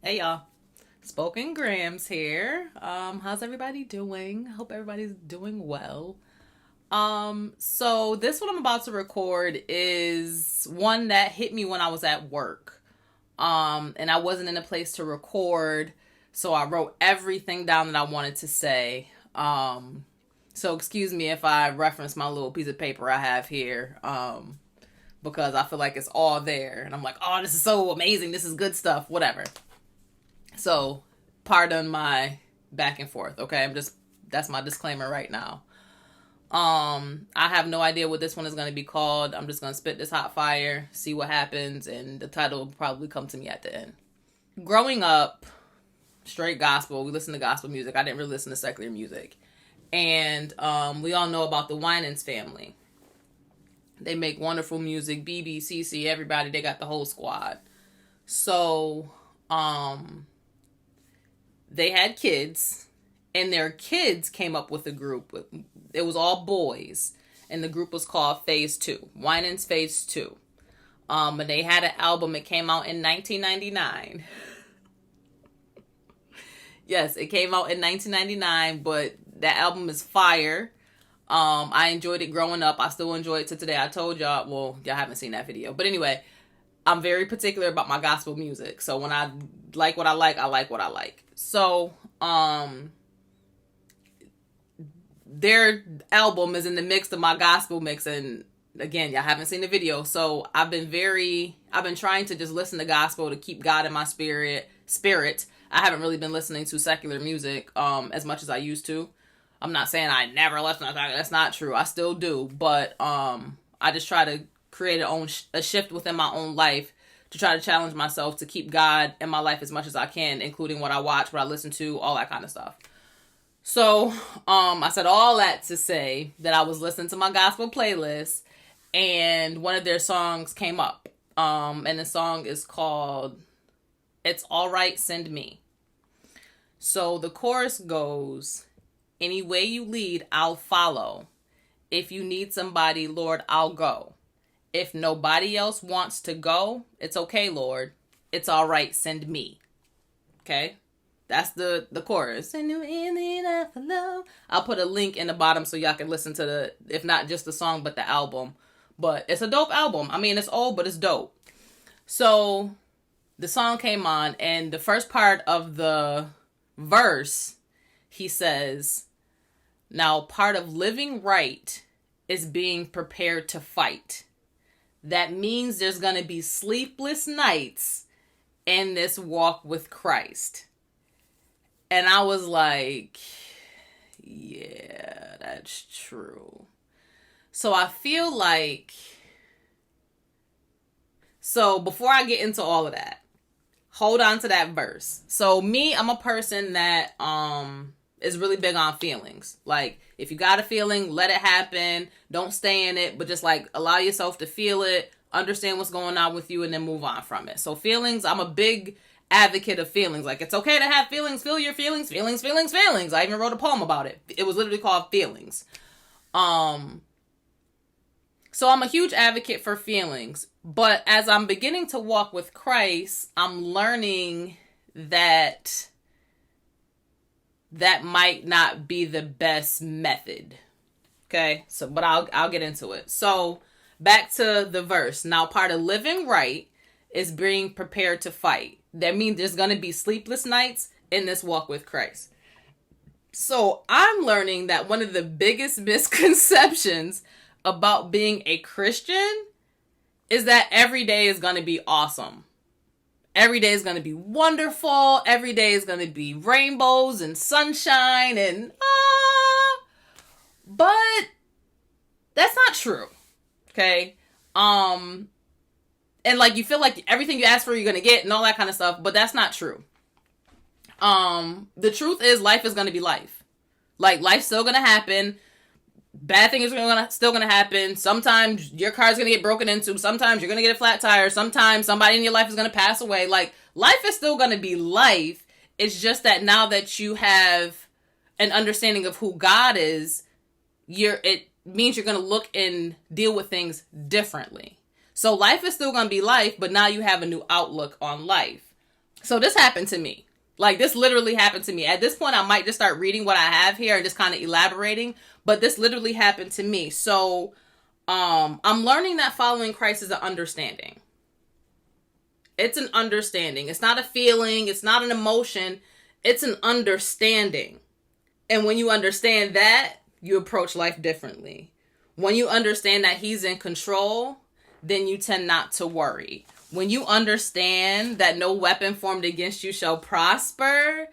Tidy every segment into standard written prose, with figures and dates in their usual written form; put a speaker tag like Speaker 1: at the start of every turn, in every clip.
Speaker 1: Hey y'all, Spoken Grams here. How's everybody doing? Hope everybody's doing well. So this one I'm about to record is one that hit me when I was at work. And I wasn't in a place to record, so I wrote everything down that I wanted to say. So excuse me if I reference my little piece of paper I have here. Because I feel like it's all there, and I'm like, oh, this is so amazing. This is good stuff. Whatever. So, pardon my back and forth, okay? That's my disclaimer right now. I have no idea what this one is going to be called. I'm just going to spit this hot fire, see what happens, and the title will probably come to me at the end. Growing up, straight gospel, we listen to gospel music. I didn't really listen to secular music. And we all know about the Winans family. They make wonderful music. BB, CC, everybody, they got the whole squad. So, they had kids, and their kids came up with a group. It was all boys, and the group was called Phase 2. Winans Phase 2. And they had an album. It came out in 1999. Yes, it came out in 1999, but that album is fire. I enjoyed it growing up. I still enjoy it to today. I told y'all, well, y'all haven't seen that video. But anyway, I'm very particular about my gospel music. So when I like what I like what I like. So, their album is in the mix of my gospel mix. And again, y'all haven't seen the video. So I've been trying to just listen to gospel to keep God in my spirit. I haven't really been listening to secular music, as much as I used to. I'm not saying I never listen to that. That's not true. I still do. But, I just try to create a shift within my own life to try to challenge myself to keep God in my life as much as I can, including what I watch, what I listen to, all that kind of stuff. So, I said all that to say that I was listening to my gospel playlist, and one of their songs came up. And the song is called It's Alright, Send Me. So the chorus goes, any way you lead, I'll follow. If you need somebody, Lord, I'll go. If nobody else wants to go, it's okay, Lord. It's all right, send me. Okay? That's the chorus. I'll put a link in the bottom so y'all can listen to if not just the song, but the album. But it's a dope album. I mean, it's old, but it's dope. So the song came on, and the first part of the verse, he says, now part of living right is being prepared to fight. That means there's going to be sleepless nights in this walk with Christ. And I was like, yeah, that's true. So I feel like, so before I get into all of that, hold on to that verse. So me, I'm a person that is really big on feelings. Like, if you got a feeling, let it happen. Don't stay in it, but just like allow yourself to feel it, understand what's going on with you, and then move on from it. So feelings, I'm a big advocate of feelings. Like, it's okay to have feelings. Feel your feelings. I even wrote a poem about it. It was literally called Feelings. So I'm a huge advocate for feelings. But as I'm beginning to walk with Christ, I'm learning that might not be the best method. Okay? So, but I'll get into it. So, back to the verse. Now, part of living right is being prepared to fight. That means there's going to be sleepless nights in this walk with Christ. So, I'm learning that one of the biggest misconceptions about being a Christian is that every day is going to be awesome. Every day is going to be wonderful. Every day is going to be rainbows and sunshine and but that's not true. Okay? And like you feel like everything you ask for you're going to get and all that kind of stuff, but that's not true. The truth is life is going to be life. Like, life's still going to happen. Bad things are still going to happen. Sometimes your car's going to get broken into. Sometimes you're going to get a flat tire. Sometimes somebody in your life is going to pass away. Like, life is still going to be life. It's just that now that you have an understanding of who God is, it means you're going to look and deal with things differently. So life is still going to be life, but now you have a new outlook on life. So this happened to me. Like, this literally happened to me. At this point, I might just start reading what I have here and just kind of elaborating. But this literally happened to me. So I'm learning that following Christ is an understanding. It's an understanding. It's not a feeling. It's not an emotion. It's an understanding. And when you understand that, you approach life differently. When you understand that he's in control, then you tend not to worry. When you understand that no weapon formed against you shall prosper,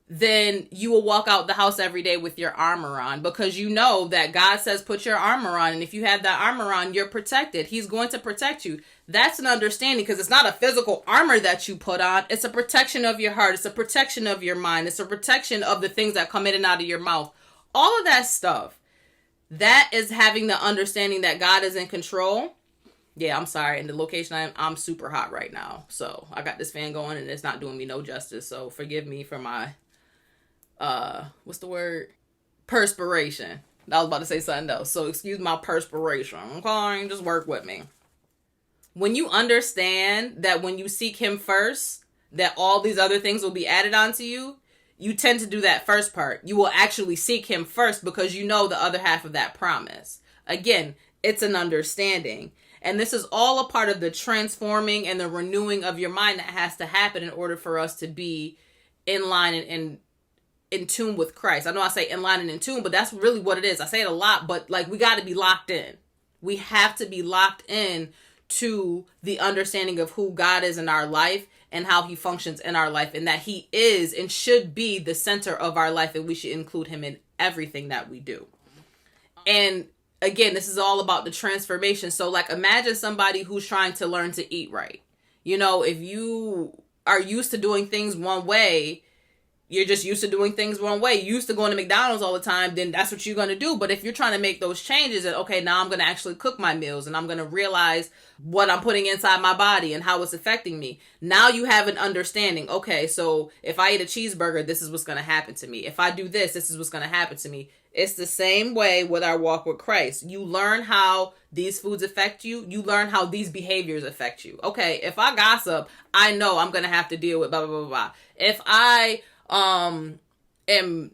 Speaker 1: then you will walk out the house every day with your armor on, because you know that God says put your armor on, and if you have that armor on, you're protected. He's going to protect you. That's an understanding, because it's not a physical armor that you put on. It's a protection of your heart. It's a protection of your mind. It's a protection of the things that come in and out of your mouth. All of that stuff. That is having the understanding that God is in control. Yeah, I'm sorry. In the location I'm super hot right now. So I got this fan going and it's not doing me no justice. So forgive me for my what's the word? Perspiration. I was about to say something else. So excuse my perspiration. Okay, just work with me. When you understand that when you seek him first, that all these other things will be added onto you, you tend to do that first part. You will actually seek him first because you know the other half of that promise. Again, it's an understanding. And this is all a part of the transforming and the renewing of your mind that has to happen in order for us to be in line and in tune with Christ. I know I say in line and in tune, but that's really what it is. I say it a lot, but like, we got to be locked in. We have to be locked in to the understanding of who God is in our life and how he functions in our life, and that he is and should be the center of our life, and we should include him in everything that we do. And again, this is all about the transformation. So like, imagine somebody who's trying to learn to eat right. You know, if you are used to doing things one way, you're just used to doing things one way. You used to going to McDonald's all the time, then that's what you're going to do. But if you're trying to make those changes and, okay, now I'm going to actually cook my meals and I'm going to realize what I'm putting inside my body and how it's affecting me. Now you have an understanding. Okay, so if I eat a cheeseburger, this is what's going to happen to me. If I do this, this is what's going to happen to me. It's the same way with our walk with Christ. You learn how these foods affect you. You learn how these behaviors affect you. Okay, if I gossip, I know I'm going to have to deal with blah, blah, blah, blah. If I am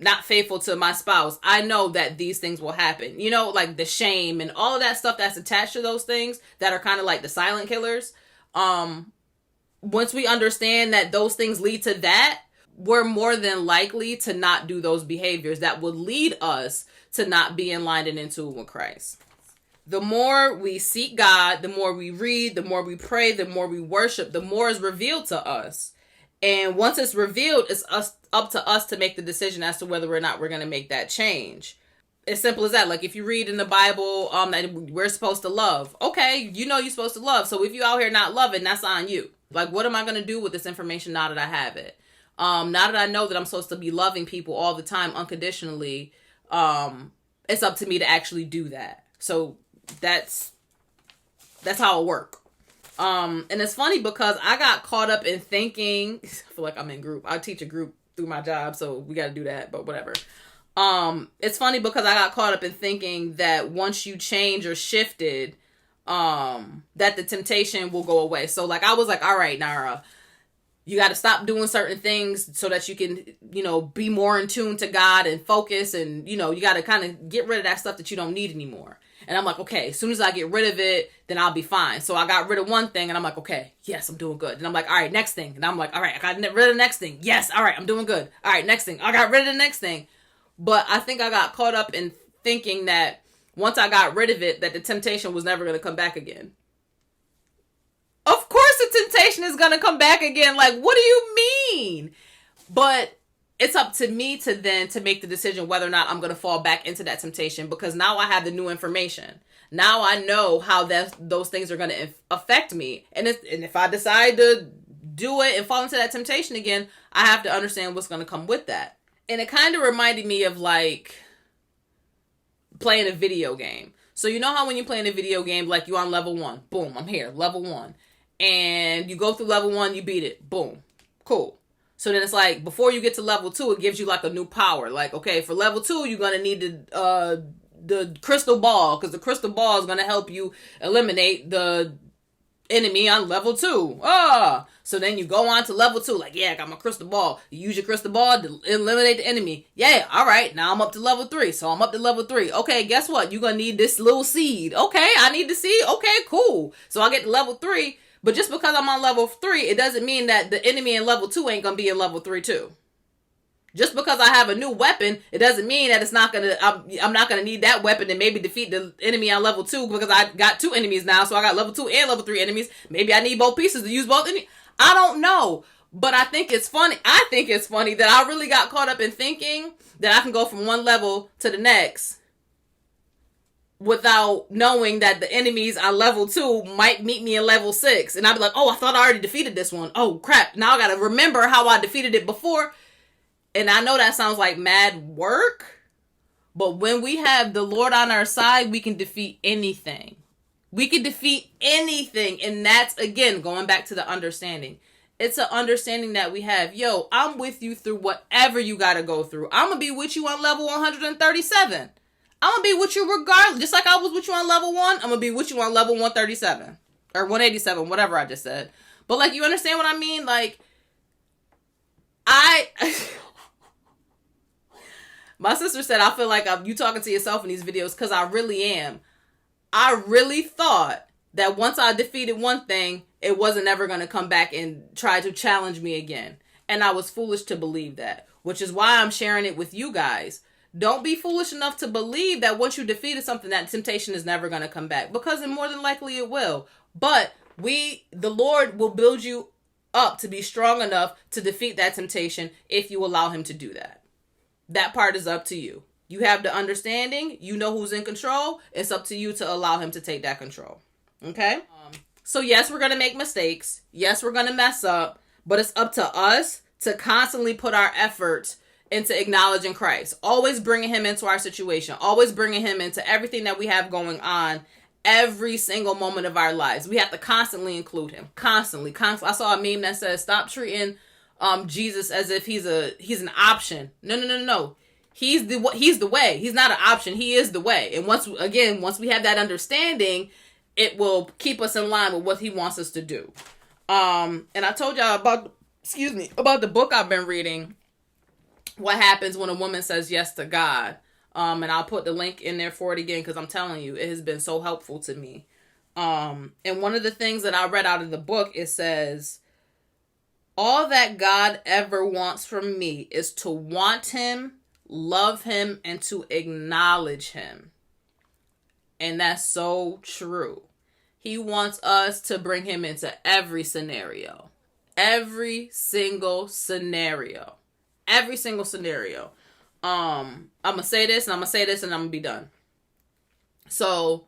Speaker 1: not faithful to my spouse, I know that these things will happen. You know, like the shame and all of that stuff that's attached to those things that are kind of like the silent killers. Once we understand that those things lead to that, we're more than likely to not do those behaviors that would lead us to not be in line and in tune with Christ. The more we seek God, the more we read, the more we pray, the more we worship, the more is revealed to us. And once it's revealed, it's up to us to make the decision as to whether or not we're going to make that change. As simple as that. Like, if you read in the Bible that we're supposed to love. Okay, you know you're supposed to love. So if you out here not loving, that's on you. Like, what am I going to do with this information now that I have it? Now that I know that I'm supposed to be loving people all the time unconditionally, it's up to me to actually do that. So that's how it works. And it's funny because I got caught up in thinking, I feel like I'm in group. I teach a group through my job, so we got to do that, but whatever. It's funny because I got caught up in thinking that once you change or shifted, that the temptation will go away. So like, I was like, all right, Nara, you got to stop doing certain things so that you can, you know, be more in tune to God and focus. And, you know, you got to kind of get rid of that stuff that you don't need anymore. And I'm like, okay, as soon as I get rid of it, then I'll be fine. So I got rid of one thing and I'm like, okay, yes, I'm doing good. And I'm like, all right, next thing. And I'm like, all right, I got rid of the next thing. Yes, all right, I'm doing good. All right, next thing. I got rid of the next thing. But I think I got caught up in thinking that once I got rid of it, that the temptation was never going to come back again. Of course the temptation is going to come back again. Like, what do you mean? But it's up to me to make the decision whether or not I'm going to fall back into that temptation, because now I have the new information. Now I know how those things are going to affect me. And if I decide to do it and fall into that temptation again, I have to understand what's going to come with that. And it kind of reminded me of like playing a video game. So you know how when you're playing a video game, like you on level 1, boom, I'm here, level 1. And you go through level 1, you beat it, boom, cool. So then it's like, before you get to level 2, it gives you like a new power. Like, okay, for level 2, you're going to need the crystal ball, because the crystal ball is going to help you eliminate the enemy on level 2. So then you go on to level 2. Like, yeah, I got my crystal ball. You use your crystal ball to eliminate the enemy. Yeah, all right. Now I'm up to level 3. So I'm up to level 3. Okay, guess what? You're going to need this little seed. Okay, I need the seed. Okay, cool. So I get to level 3. But just because I'm on level 3, it doesn't mean that the enemy in level 2 ain't going to be in level 3 too. Just because I have a new weapon, it doesn't mean that it's not gonna. I'm not gonna need that weapon and maybe defeat the enemy on level 2 because I got 2 enemies now. So I got level 2 and level 3 enemies. Maybe I need both pieces to use both. I don't know, but I think it's funny. I think it's funny that I really got caught up in thinking that I can go from one level to the next without knowing that the enemies on level 2 might meet me in level 6, and I'd be like, oh, I thought I already defeated this one. Oh crap! Now I gotta remember how I defeated it before. And I know that sounds like mad work, but when we have the Lord on our side, we can defeat anything. We can defeat anything. And that's, again, going back to the understanding. It's an understanding that we have. Yo, I'm with you through whatever you got to go through. I'm going to be with you on level 137. I'm going to be with you regardless. Just like I was with you on level 1, I'm going to be with you on level 137. Or 187, whatever I just said. But, like, you understand what I mean? Like, my sister said, I feel like you talking to yourself in these videos because I really am. I really thought that once I defeated one thing, it wasn't ever going to come back and try to challenge me again. And I was foolish to believe that, which is why I'm sharing it with you guys. Don't be foolish enough to believe that once you defeated something, that temptation is never going to come back, because more than likely it will. But the Lord will build you up to be strong enough to defeat that temptation if you allow him to do that. That part is up to you. You have the understanding. You know who's in control. It's up to you to allow him to take that control. Okay? So yes, we're going to make mistakes. Yes, we're going to mess up. But it's up to us to constantly put our efforts into acknowledging Christ. Always bringing him into our situation. Always bringing him into everything that we have going on. Every single moment of our lives. We have to constantly include him. Constantly. I saw a meme that says, stop treating Jesus as if he's an option. No. He's the way. He's not an option. He is the way. And once we have that understanding, it will keep us in line with what he wants us to do. And I told y'all about the book I've been reading, What Happens When a Woman Says Yes to God. And I'll put the link in there for it again, because I'm telling you, it has been so helpful to me. And one of the things that I read out of the book, it says, all that God ever wants from me is to want him, love him, and to acknowledge him. And that's so true. He wants us to bring him into every scenario. Every single scenario. Every single scenario. I'm going to say this, and I'm going to say this, and I'm going to be done. So,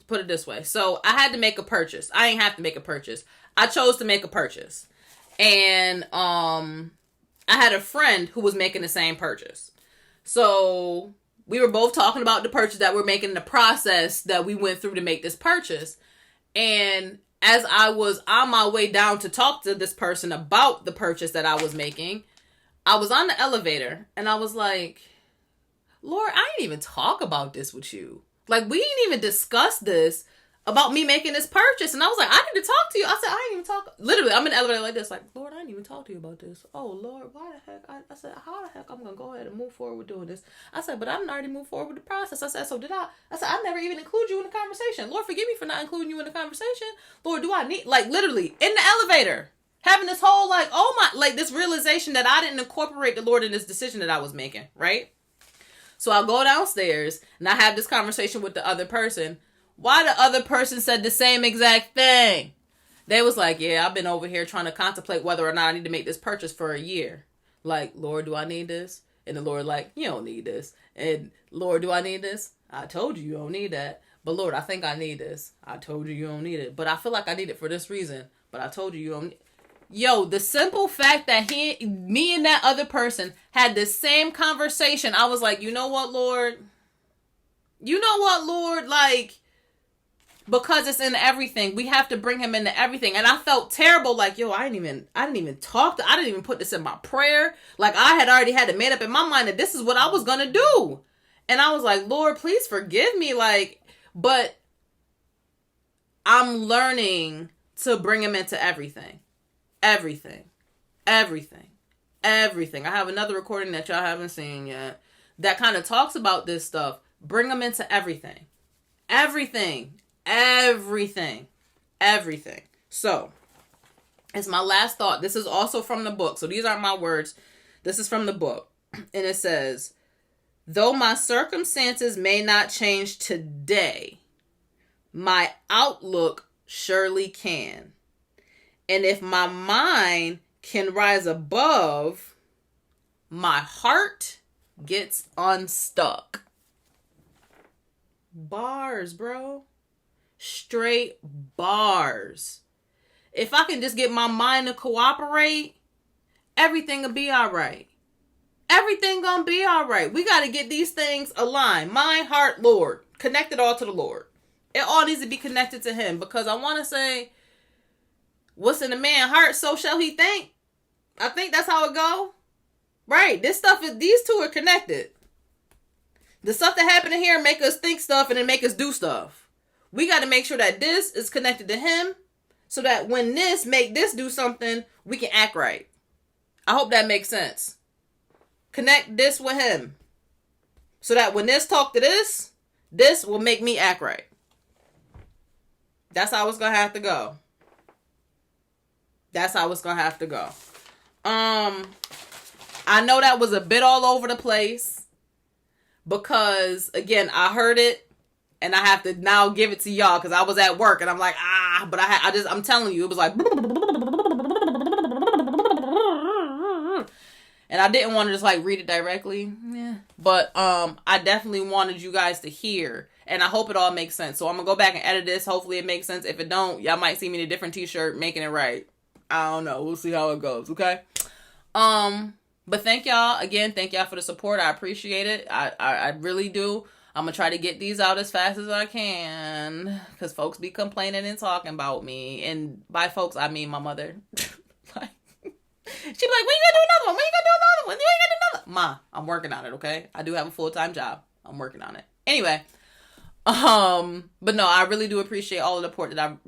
Speaker 1: put it this way. So I had to make a purchase. I ain't have to make a purchase. I chose to make a purchase. And I had a friend who was making the same purchase. So we were both talking about the purchase that we're making, the process that we went through to make this purchase. And as I was on my way down to talk to this person about the purchase that I was making, I was on the elevator and I was like, Lord, I didn't even talk about this with you. Like, we didn't even discuss this about me making this purchase. And I was like, I need to talk to you. I said, I didn't even talk. Literally, I'm in the elevator like this. Like, Lord, I didn't even talk to you about this. Oh, Lord, why the heck? I said, how the heck I'm going to go ahead and move forward with doing this? I said, but I didn't already move forward with the process. I said, so did I? I said, I never even include you in the conversation. Lord, forgive me for not including you in the conversation. Lord, do I need, like, literally, in the elevator, having this whole, like, oh my, like, this realization that I didn't incorporate the Lord in this decision that I was making, right? So I'll go downstairs and I have this conversation with the other person. Why the other person said the same exact thing? They was like, yeah, I've been over here trying to contemplate whether or not I need to make this purchase for a year. Like, Lord, do I need this? And the Lord like, you don't need this. And Lord, do I need this? I told you don't need that. But Lord, I think I need this. I told you don't need it. But I feel like I need it for this reason. But I told you don't need it. Yo, the simple fact that me and that other person had the same conversation, I was like, you know what, Lord? Like, because it's in everything. We have to bring him into everything. And I felt terrible. Like, yo, I didn't even put this in my prayer. Like, I had already had it made up in my mind that this is what I was going to do. And I was like, Lord, please forgive me. Like, but I'm learning to bring him into everything. Everything. Everything. Everything. I have another recording that y'all haven't seen yet that kind of talks about this stuff. Bring them into everything. Everything. Everything. Everything. So, it's my last thought. This is also from the book. So these aren't my words. This is from the book. And it says, though my circumstances may not change today, my outlook surely can. And if my mind can rise above, my heart gets unstuck. Bars, bro. Straight bars. If I can just get my mind to cooperate, everything will be all right. Everything gonna be all right. We got to get these things aligned. Mind, heart, Lord. Connect it all to the Lord. It all needs to be connected to him, because I want to say, what's in a man's heart, so shall he think. I think that's how it go. Right. This stuff, these two are connected. The stuff that happened in here make us think stuff and then make us do stuff. We got to make sure that this is connected to him, so that when this make this do something, we can act right. I hope that makes sense. Connect this with him, so that when this talk to this will make me act right. That's how it's going to have to go. That's how it's going to have to go. I know that was a bit all over the place, because, again, I heard it, and I have to now give it to y'all, because I was at work, and I'm like, but I'm telling you, it was like, and I didn't want to just like read it directly. Yeah. But I definitely wanted you guys to hear, and I hope it all makes sense. So I'm going to go back and edit this. Hopefully it makes sense. If it don't, y'all might see me in a different t-shirt making it right. I don't know. We'll see how it goes. Okay. But thank y'all again. Thank y'all for the support. I appreciate it. I really do. I'm going to try to get these out as fast as I can, because folks be complaining and talking about me. And by folks, I mean my mother. Like, she'd be like, when you gonna do another one? When you gonna do another one? You ain't gonna do another one. Ma, I'm working on it, okay? I do have a full-time job. I'm working on it. Anyway, but no, I really do appreciate all the support that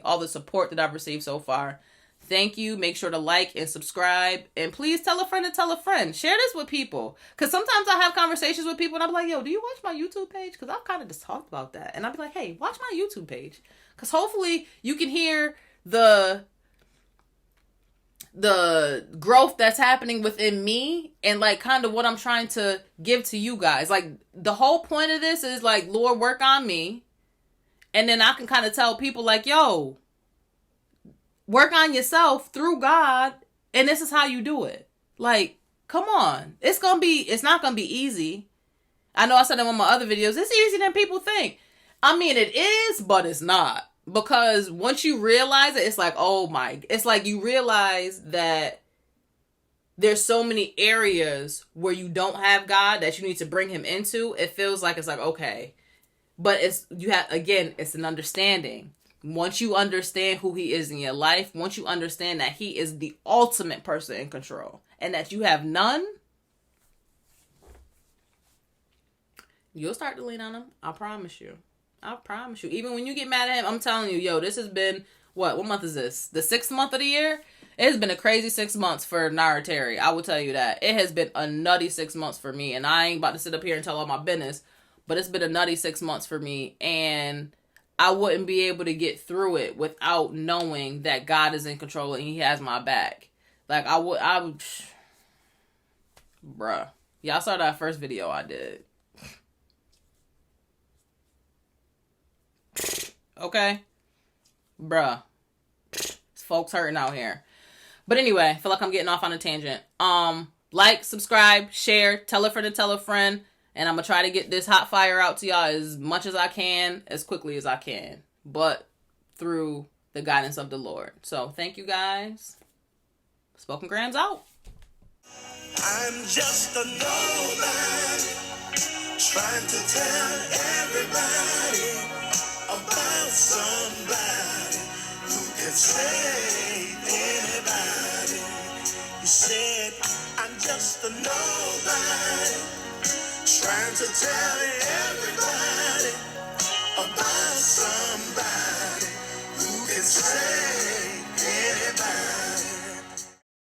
Speaker 1: all the support that I've received so far. Thank you. Make sure to like and subscribe. And please tell a friend to tell a friend. Share this with people. Because sometimes I have conversations with people and I'm like, yo, do you watch my YouTube page? Because I've kind of just talked about that. And I'll be like, hey, watch my YouTube page. Because hopefully you can hear the growth that's happening within me, and like kind of what I'm trying to give to you guys. Like, the whole point of this is like, Lord, work on me. And then I can kind of tell people like, yo, work on yourself through God, and this is how you do it. Like, come on. It's not going to be easy. I know I said in one of my other videos, it's easier than people think. I mean, it is, but it's not. Because once you realize it, it's like, it's like you realize that there's so many areas where you don't have God that you need to bring him into. It feels like, it's like, okay. But it's an understanding. Once you understand who he is in your life, once you understand that he is the ultimate person in control and that you have none, you'll start to lean on him. I promise you. Even when you get mad at him, I'm telling you, yo, this has been, what month is this? The 6th month of the year? It has been a crazy 6 months for Nara Terry. I will tell you that. It has been a nutty 6 months for me. And I ain't about to sit up here and tell all my business, but it's been a nutty 6 months for me. And I wouldn't be able to get through it without knowing that God is in control and he has my back. Like, I would, bruh. Y'all saw that first video I did. Okay? Bruh. Folks hurting out here. But anyway, I feel like I'm getting off on a tangent. Like, subscribe, share, tell a friend to tell a friend. And I'm going to try to get this hot fire out to y'all as much as I can, as quickly as I can. But through the guidance of the Lord. So, thank you guys. Spoken Grams out. I'm just a nobody, trying to tell everybody about somebody who can save anybody. You said, I'm just a nobody, trying to tell everybody about somebody
Speaker 2: say.